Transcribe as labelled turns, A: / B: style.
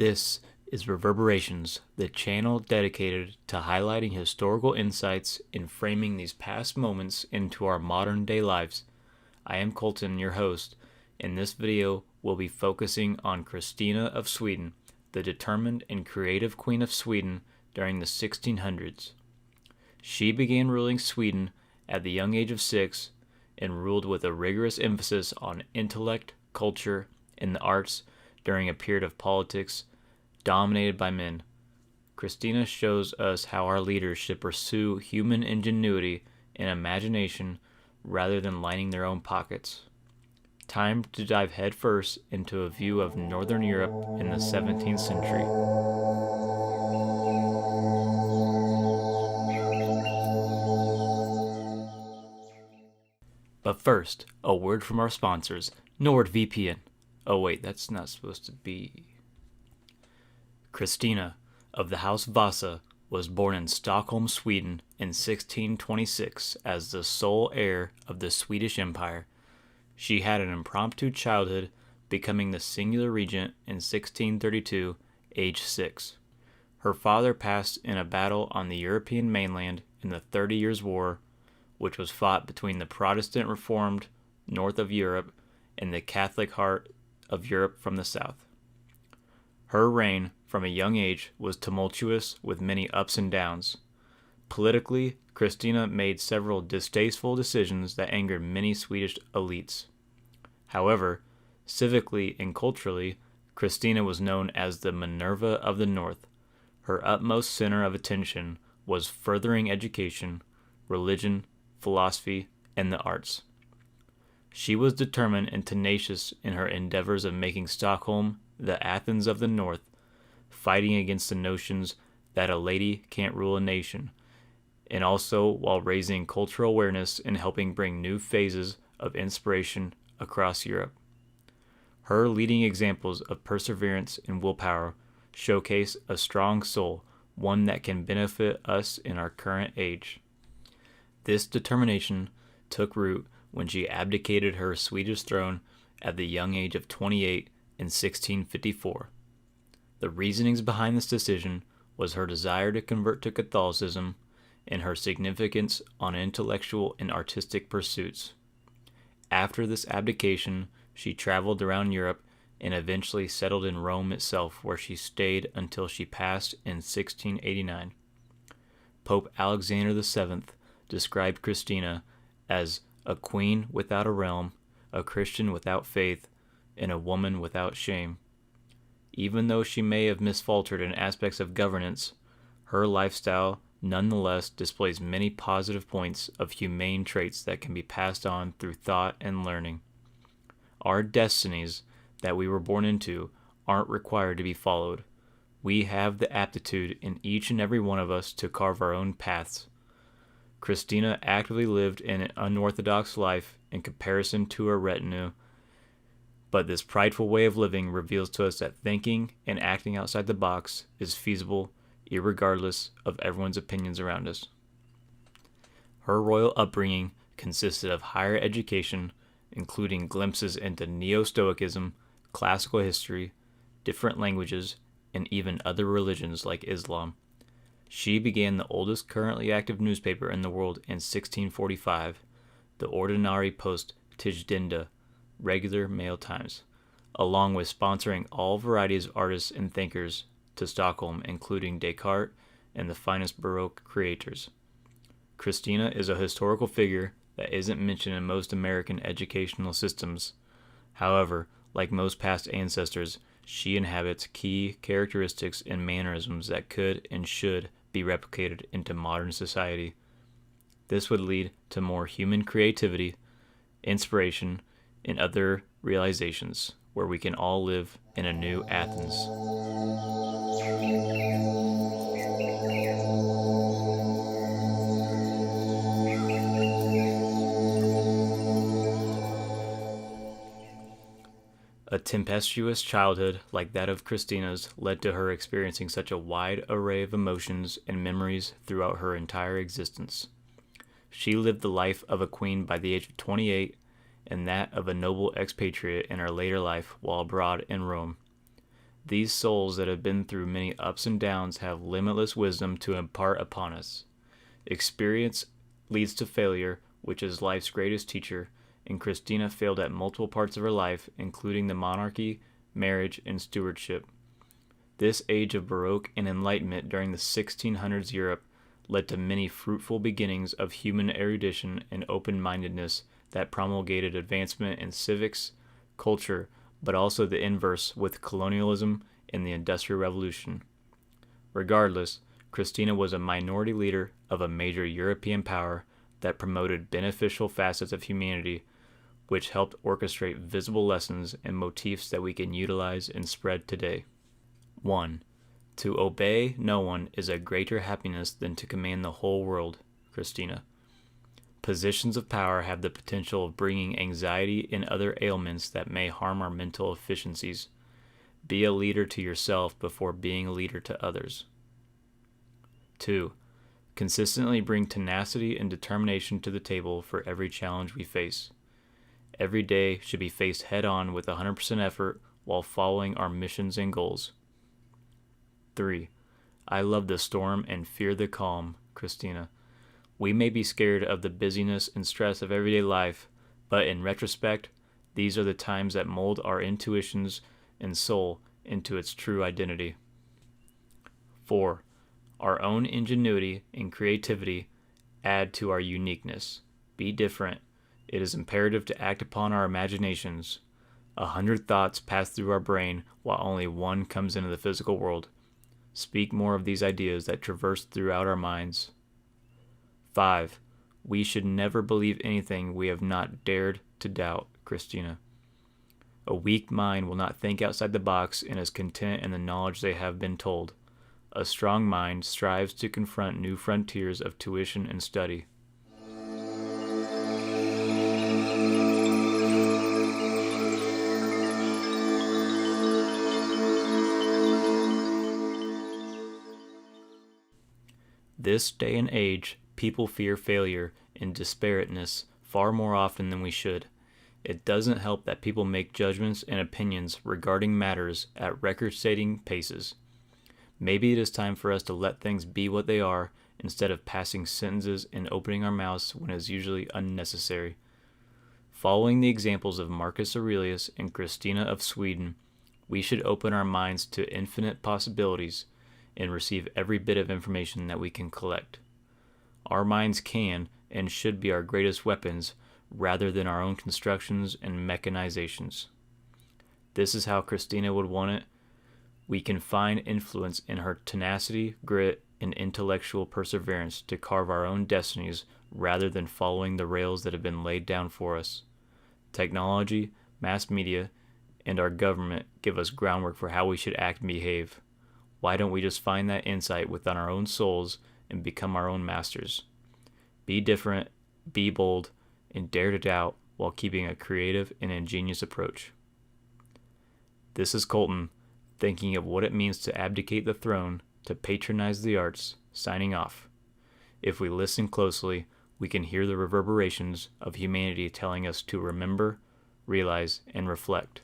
A: This is Reverberations, the channel dedicated to highlighting historical insights and framing these past moments into our modern day lives. I am Colton, your host. In this video, we'll be focusing on Kristina of Sweden, the determined and creative Queen of Sweden during the 1600s. She began ruling Sweden at the young age of 6 and ruled with a rigorous emphasis on intellect, culture, and the arts during a period of politics dominated by men. Kristina shows us how our leaders should pursue human ingenuity and imagination rather than lining their own pockets. Time to dive headfirst into a view of Northern Europe in the 17th century. But first, a word from our sponsors, NordVPN. Oh wait, that's not supposed to be... Kristina of the House Vasa was born in Stockholm, Sweden in 1626 as the sole heir of the Swedish Empire. She had an impromptu childhood, becoming the singular regent in 1632, age 6. Her father passed in a battle on the European mainland in the 30 Years' War, which was fought between the Protestant Reformed north of Europe and the Catholic heart of Europe from the south. Her reign, from a young age, was tumultuous with many ups and downs. Politically, Kristina made several distasteful decisions that angered many Swedish elites. However, civically and culturally, Kristina was known as the Minerva of the North. Her utmost center of attention was furthering education, religion, philosophy, and the arts. She was determined and tenacious in her endeavors of making Stockholm the Athens of the North, fighting against the notions that a lady can't rule a nation, and also while raising cultural awareness and helping bring new phases of inspiration across Europe. Her leading examples of perseverance and willpower showcase a strong soul, one that can benefit us in our current age. This determination took root when she abdicated her Swedish throne at the young age of 28 in 1654. The reasonings behind this decision was her desire to convert to Catholicism and her significance on intellectual and artistic pursuits. After this abdication, she traveled around Europe and eventually settled in Rome itself, where she stayed until she passed in 1689. Pope Alexander VII described Kristina as a queen without a realm, a Christian without faith, and a woman without shame. Even though she may have misfaltered in aspects of governance, her lifestyle nonetheless displays many positive points of humane traits that can be passed on through thought and learning. Our destinies that we were born into aren't required to be followed. We have the aptitude in each and every one of us to carve our own paths. Kristina actively lived an unorthodox life in comparison to her retinue, but this prideful way of living reveals to us that thinking and acting outside the box is feasible, irregardless of everyone's opinions around us. Her royal upbringing consisted of higher education, including glimpses into Neo-Stoicism, classical history, different languages, and even other religions like Islam. She began the oldest currently active newspaper in the world in 1645, the Ordinary Post Tijdende, regular Mail Times, along with sponsoring all varieties of artists and thinkers to Stockholm, including Descartes and the finest Baroque creators. Kristina is a historical figure that isn't mentioned in most American educational systems. However, like most past ancestors, she inhabits key characteristics and mannerisms that could and should be replicated into modern society. This would lead to more human creativity, inspiration, and other realizations where we can all live in a new Athens. A tempestuous childhood like that of Kristina's led to her experiencing such a wide array of emotions and memories throughout her entire existence. She lived the life of a queen by the age of 28 and that of a noble expatriate in her later life while abroad in Rome. These souls that have been through many ups and downs have limitless wisdom to impart upon us. Experience leads to failure, which is life's greatest teacher, and Kristina failed at multiple parts of her life, including the monarchy, marriage, and stewardship. This age of Baroque and Enlightenment during the 1600s Europe led to many fruitful beginnings of human erudition and open-mindedness that promulgated advancement in civics, culture, but also the inverse with colonialism and the Industrial Revolution. Regardless, Kristina was a minority leader of a major European power that promoted beneficial facets of humanity, which helped orchestrate visible lessons and motifs that we can utilize and spread today. 1. To obey no one is a greater happiness than to command the whole world, Kristina. Positions of power have the potential of bringing anxiety and other ailments that may harm our mental efficiencies. Be a leader to yourself before being a leader to others. 2. Consistently bring tenacity and determination to the table for every challenge we face. Every day should be faced head-on with 100% effort while following our missions and goals. 3. I love the storm and fear the calm, Kristina. We may be scared of the busyness and stress of everyday life, but in retrospect, these are the times that mold our intuitions and soul into its true identity. 4. Our own ingenuity and creativity add to our uniqueness. Be different. It is imperative to act upon our imaginations. 100 thoughts pass through our brain while only one comes into the physical world. Speak more of these ideas that traverse throughout our minds. 5. We should never believe anything we have not dared to doubt, Kristina. A weak mind will not think outside the box and is content in the knowledge they have been told. A strong mind strives to confront new frontiers of tuition and study. This day and age, people fear failure and disparateness far more often than we should. It doesn't help that people make judgments and opinions regarding matters at record-setting paces. Maybe it is time for us to let things be what they are instead of passing sentences and opening our mouths when it is usually unnecessary. Following the examples of Marcus Aurelius and Kristina of Sweden, we should open our minds to infinite possibilities and receive every bit of information that we can collect. Our minds can and should be our greatest weapons rather than our own constructions and mechanizations. This is how Kristina would want it. We can find influence in her tenacity, grit, and intellectual perseverance to carve our own destinies rather than following the rails that have been laid down for us. Technology, mass media, and our government give us groundwork for how we should act and behave. Why don't we just find that insight within our own souls and become our own masters? Be different, be bold, and dare to doubt while keeping a creative and ingenious approach. This is Colton, thinking of what it means to abdicate the throne, to patronize the arts, signing off. If we listen closely, we can hear the reverberations of humanity telling us to remember, realize, and reflect.